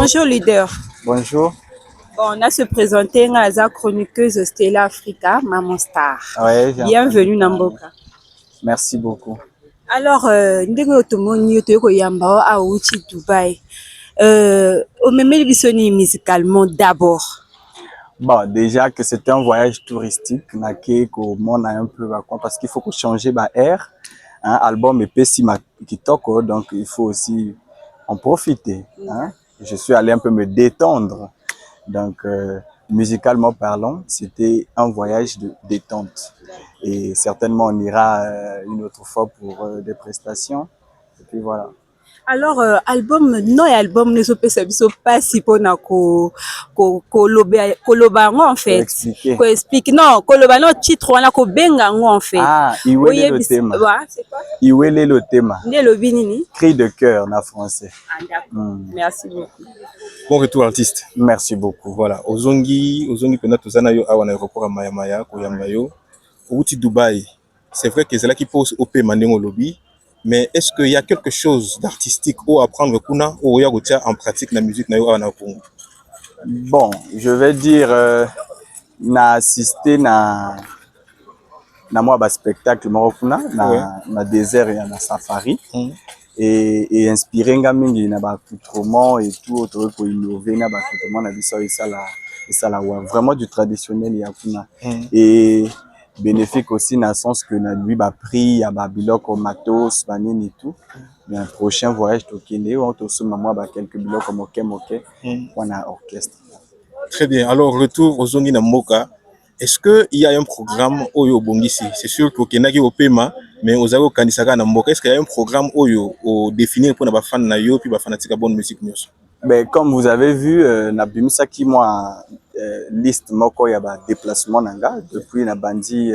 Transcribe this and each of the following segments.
Bonjour leader. Bonjour. Bon, on a se présenté à la chroniqueuse Stella Africa, Maman Star. Ouais, Bienvenue Namboka. Merci beaucoup. Alors, ndenge otomoni toyeko yamba a outi Dubaï. Au même musicalement d'abord. Bon, déjà que c'était un voyage touristique, on a un peu parce qu'il faut que changer air. Album et si ma kitoko, donc il faut aussi en profiter. Hein. Je suis allé un peu me détendre. Donc, musicalement parlant, c'était un voyage de détente. Et certainement, on ira une autre fois pour des prestations. Et puis voilà. Alors, album, non, album ne se peut pas si pour na koloba en fait. Expliquer. Ko explique non, koloba no titre wana ko benga en fait. Ah, Iwele le thème. C'est quoi? Iwele le thème. Le binini. Cri de cœur en français. Ah, d'accord. Merci beaucoup. Bon retour artiste. Merci beaucoup. Voilà, ozongi pena tozana yo awa na aéroport à Maya Maya ko yamba yo. Outi Dubaï. C'est vrai que c'est là qui pose au paiement au lobby. Mais est-ce qu'il y a quelque chose d'artistique ou à prendre kuna ou ya gotia en pratique la musique na yo na Congo? Bon, je vais dire na assisté na moi spectacle marokuna na désert et na safari et inspiré nga mingi na ba accoutrement et tout autre pour innover na ba accoutrement na biso et ça là vraiment du traditionnel ya kuna et bénéfique aussi dans le sens que na lui ba prix ya ba biloko matos banini et tout. Mais un prochain voyage tokende on to soma moi ba quelques biloko moke on a orchestre. Très bien. Alors retour aux Zongi na Mboka. Est-ce que il y a un programme Oyo Bongisi? C'est sûr que Kenaki au Pema, mais aux Ago Kanisaka na Mboka. Est-ce qu'il y a un programme Oyo au définir pour na fan na yo puis ba fanatique bonne musique news? Ben comme vous avez vu na bimisa ki moi liste moko ya ba déplacement nanga depuis na bandi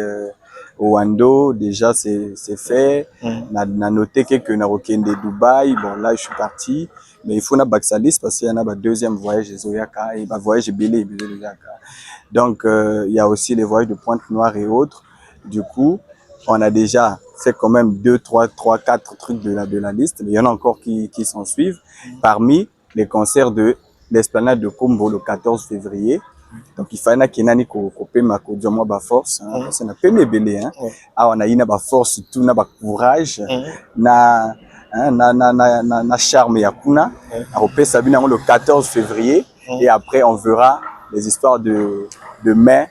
Wando déjà c'est fait. Na noté que na Rokende Dubaï, bon là je suis parti, mais il faut na baksa liste parce qu'il y en a un deuxième voyage de Zoyaka et voyage belé Zoyaka. Donc il y a aussi les voyages de Pointe-Noire et autres. Du coup, on a déjà fait quand même 2, 3, 4 trucs de la liste, mais il y en a encore qui s'en suivent. Parmi les concerts de l'Esplanade de Kombo le 14 février. Donc il fallait qu'il y ait une force, c'est un peu belé, hein. Ah, on a une force, tout na courage, na charme yakuna. Après ça vient le 14 février et après on verra les histoires de mai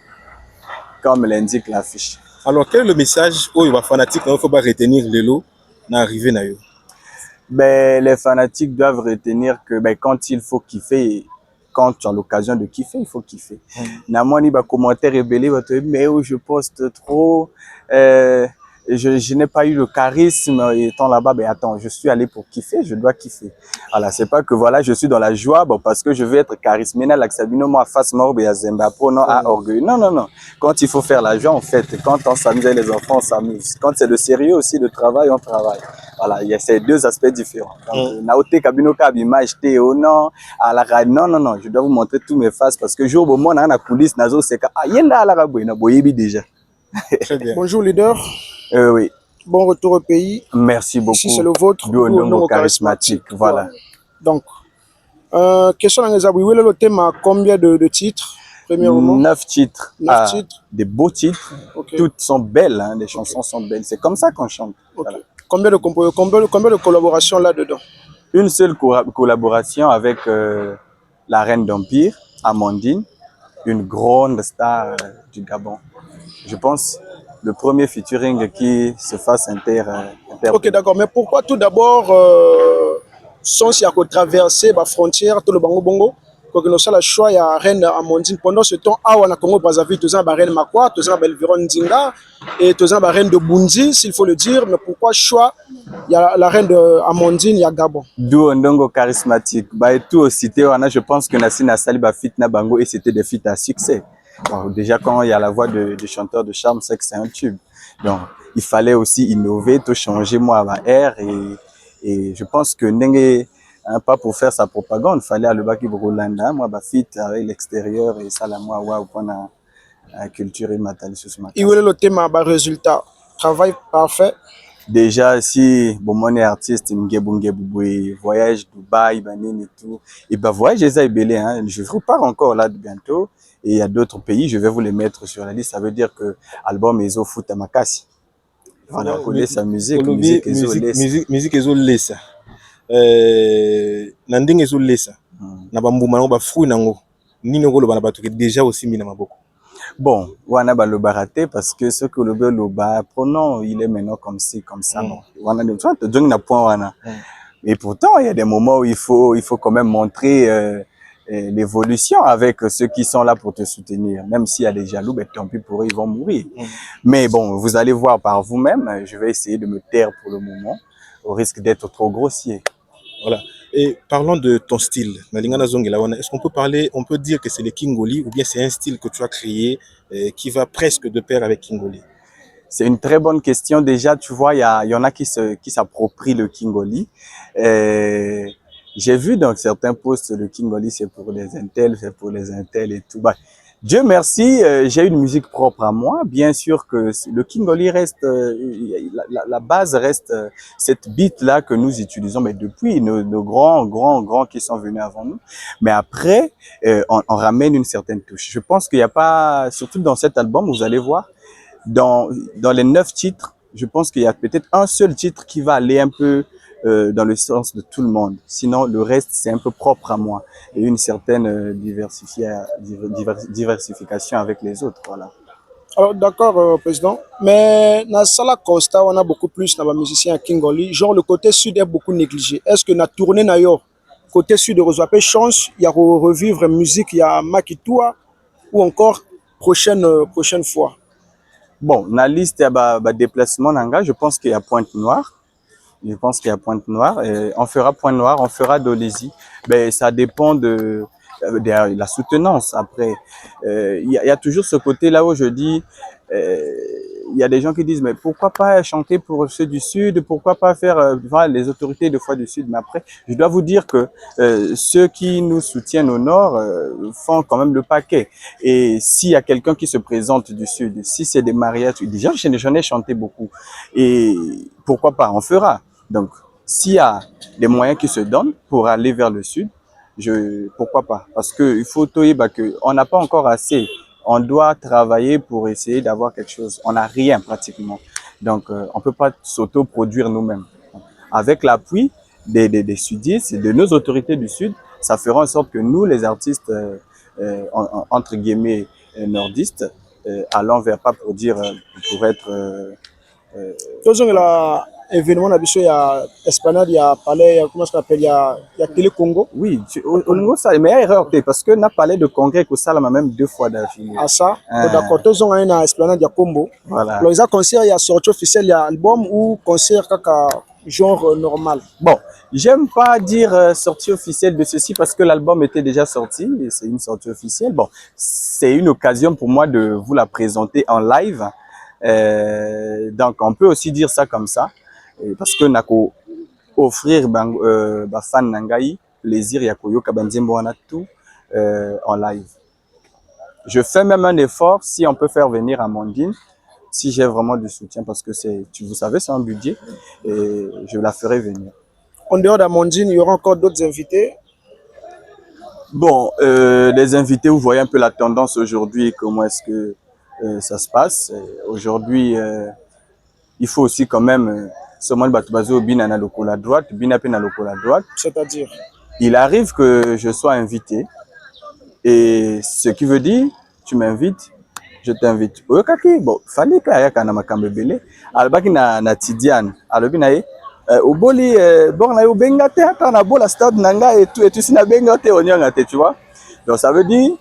comme l'indique l'affiche. Alors quel est le message où il va fanatique il faut pas retenir le lot n'arriver na yo? Ben les fanatiques doivent retenir que ben quand il faut kiffer, quand tu as l'occasion de kiffer, il faut kiffer. Namoni ba commentaire rebelle mais où je poste trop je n'ai pas eu le charisme étant là-bas, ben attends, je suis allé pour kiffer, je dois kiffer. Voilà, c'est pas que voilà, je suis dans la joie bon parce que je veux être charismatique là que Sabino moi face mort be Zemba pour non à orgueil. Non. Quand il faut faire la joie, on fait. Quand on s'amuse les enfants, on s'amuse. Quand c'est le sérieux aussi, le travail, on travaille. Voilà, il y a ces deux aspects différents. Donc, Naote Kabino Kabima, j'étais au non, à la radio. Non, je dois vous montrer tous mes faces parce que jour au moment dans la coulisse, Nazo c'est que ah yenda à la raboué, na boyebi déjà. Très bien. Bonjour leader. Oui. Bon retour au pays. Merci beaucoup. Ici c'est le vôtre. Bio charismatique. Voilà. Donc, question dans les abris. Où est le thème à combien de titres? Premièrement. 9 titres. 9 titres. Des beaux titres. Okay. Toutes sont belles, hein, les chansons sont belles. C'est comme ça qu'on chante. Okay. Voilà. Combien de collaborations là-dedans? Une seule collaboration avec la reine d'Empire, Amandine, une grande star du Gabon. Je pense le premier featuring qui se fasse inter. Ok, d'accord. Mais pourquoi tout d'abord sans s'y traverser la frontière, tout le bango bongo? Quand on a le choix, il y a la reine Amandine. Pendant ce temps, à Congo Brazzaville, tu as la reine Makwa, tu as Elviron Ndinga et tu as la reine de Bundi, s'il faut le dire. Mais pourquoi choix? Il y a la reine Amandine, il y a Gabon. D'où Ndongo charismatique. Bah, et tout aussi, je pense que Nassina Saliba fit na bango et c'était des feats à succès. Bon, déjà, quand il y a la voix de chanteur de charme, c'est que c'est un tube. Donc, il fallait aussi innover, tout changer, moi, à ma ère. Et je pense que Ndenge, hein, pas pour faire sa propagande, il fallait aller à Baki Brolanda, moi, fit avec l'extérieur et ça, là, moi, waouh, pour la culture et matérielle. Il voulait le thème à résultat. Travail parfait. Déjà, si bon, mon artiste, Ngebou, voyage Dubaï, Banin et tout, et ben voyage les Belé, hein. Je repars encore là bientôt. Et il y a d'autres pays, je vais vous les mettre sur la liste. Ça veut dire que album Ezo Foot à Makassi. Voilà, on connaît sa musique, musique Ezo Lesa. Musique Ezo Lesa. Nanding Ezo Lesa. Na bambuma na ba fruit nango. Nino ko loba na batu déjà aussi mina maboko. Bon, wana ba loba raté parce que ce que le loba pronom, il est maintenant comme ci comme ça. Bon, wana de toi, donc na point wana. Et pourtant, il y a des moments où il faut quand même montrer l'évolution avec ceux qui sont là pour te soutenir. Même s'il y a des jaloux, ben, tant pis pour eux, ils vont mourir. Mais bon, vous allez voir par vous-même. Je vais essayer de me taire pour le moment, au risque d'être trop grossier. Voilà. Et parlons de ton style. Est-ce qu'on peut parler, on peut dire que c'est le Kingoli ou bien c'est un style que tu as créé qui va presque de pair avec Kingoli? C'est une très bonne question. Déjà, tu vois, il y en a qui s'approprient le Kingoli. J'ai vu dans certains posts le Kingoli, c'est pour les intels, c'est pour les intels et tout. Bah, Dieu merci, j'ai une musique propre à moi. Bien sûr que le Kingoli reste, la base reste cette beat-là que nous utilisons, mais depuis nos grands qui sont venus avant nous. Mais après, on ramène une certaine touche. Je pense qu'il n'y a pas, surtout dans cet album, vous allez voir, dans les 9 titres, je pense qu'il y a peut-être un seul titre qui va aller un peu dans le sens de tout le monde. Sinon, le reste, c'est un peu propre à moi. Et une certaine diversification avec les autres. Voilà. Alors, d'accord, président. Mais dans ce constat, on a beaucoup plus dans les musiciens à Kingoli. Genre, le côté sud est beaucoup négligé. Est-ce que la tournée d'ailleurs, côté sud de Rosoapé, chance, il y a revivre musique, il y a Makitua, ou encore prochaine fois? Bon, dans la liste, il y a déplacement nanga. Je pense qu'il y a Pointe-Noire. Je pense qu'il y a Pointe-Noire. On fera Pointe-Noire, on fera Dolezi. Ben, ça dépend de la soutenance. Après, il y a toujours ce côté-là où je dis, il y a des gens qui disent, mais pourquoi pas chanter pour ceux du Sud? Pourquoi pas faire les autorités de foi du Sud? Mais après, je dois vous dire que ceux qui nous soutiennent au Nord font quand même le paquet. Et s'il y a quelqu'un qui se présente du Sud, si c'est des mariages, déjà, j'en ai chanté beaucoup. Et pourquoi pas? On fera. Donc, s'il y a des moyens qui se donnent pour aller vers le Sud, pourquoi pas? Parce que il faut on n'a pas encore assez. On doit travailler pour essayer d'avoir quelque chose. On n'a rien pratiquement. Donc, on peut pas s'auto-produire nous-mêmes. Avec l'appui des sudistes et de nos autorités du Sud, ça fera en sorte que nous, les artistes, entre guillemets, nordistes, allons vers pas pour dire, pour être... événement il y a Esplanade, il y a Palais, comment ça s'appelle, il y a Télé Congo. Oui, au niveau ça, mais erreur parce que n'a parlé de congrès que ça là même 2 fois d'affilée. Ah ça, d'accord. Tous ont un Esplanade, il y a Combo. Voilà. Alors, il y a concert, il y a sortie officielle, il y a album ou concert genre normal. Bon, j'aime pas dire sortie officielle de ceci parce que l'album était déjà sorti et c'est une sortie officielle. Bon, c'est une occasion pour moi de vous la présenter en live. Donc on peut aussi dire ça comme ça. Parce que nako offrir fan nangai plaisir ya koyoka banzembo wana tout en live. Je fais même un effort si on peut faire venir Amandine, si j'ai vraiment du soutien parce que vous savez c'est un budget et je la ferai venir. En dehors d'Amandine, il y aura encore d'autres invités. Bon, les invités, vous voyez un peu la tendance aujourd'hui, comment est-ce que ça se passe. Aujourd'hui, il faut aussi quand même à droite, C'est-à-dire? Il arrive que je sois invité et ce qui veut dire tu m'invites, je t'invite. Bon, fallait que ayaka makambe belé. Albaki na Tidiane, alobi na ye oboli bon na yo benga te ata na bola stade nanga et tout sina benga te onyanga te, tu vois. Donc ça veut dire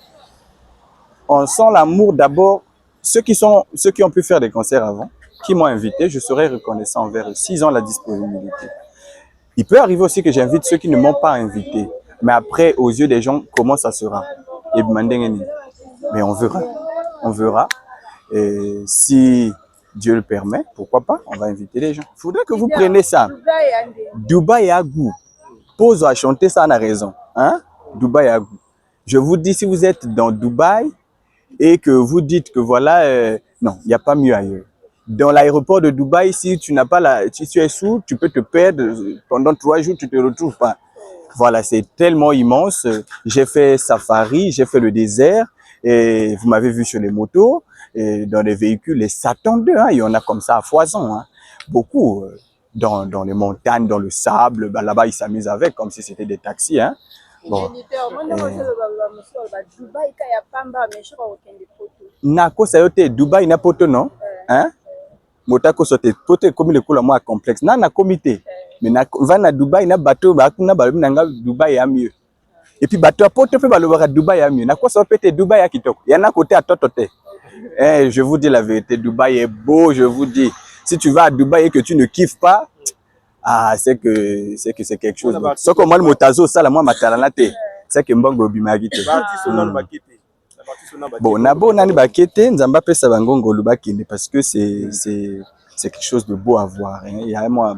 on sent l'amour d'abord ceux qui ont pu faire des concerts avant, qui m'ont invité, je serai reconnaissant envers eux s'ils ont la disponibilité. Il peut arriver aussi que j'invite ceux qui ne m'ont pas invité. Mais après, aux yeux des gens, comment ça sera? Mais on verra. On verra. Et si Dieu le permet, pourquoi pas, on va inviter les gens. Il faudrait que vous preniez ça. Dubaï a goût. Pose à chanter, ça a raison. Hein? Dubaï a goût. Je vous dis, si vous êtes dans Dubaï et que vous dites que voilà, non, il n'y a pas mieux ailleurs. Dans l'aéroport de Dubaï, si tu n'as pas si tu es sous, tu peux te perdre pendant 3 jours, tu te retrouves pas. Voilà, c'est tellement immense. J'ai fait safari, j'ai fait le désert, et vous m'avez vu sur les motos, et dans les véhicules, les Satan 2, hein, il y en a comme ça à foison, hein. Beaucoup. Dans les montagnes, dans le sable, bah, là-bas, ils s'amusent avec, comme si c'était des taxis, hein. Bon. Nako sayote Dubaï na poto non, hein? Motako sote poto comme le coula moi complexe. Na comité. Mais na va na Dubaï na bateau ba kuna ba nanga Dubaï a mieux. Et puis bateau poto pe ba le Dubaï a mieux. Na quoi ça peut être Dubaï à kitoko. Il y en a côté à tototé. Je vous dis la vérité, Dubaï est beau, je vous dis. Si tu vas à Dubaï et que tu ne kiffes pas, c'est que c'est quelque chose. Ce que moi le motazo ça la moi matalana c'est que mbongo bimagite. Bon, nabo nani bakete nzamba pesa bangongo lubakine parce que c'est quelque chose de beau à voir, hein. Il y a moi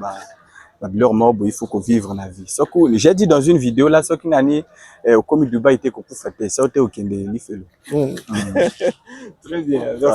leur mort, il faut qu'on vive la vie. Ce que j'ai dit dans une vidéo là, ce qui nani comme Dubaï était qu'on peut faire ça au Kende ni fait. Très bien.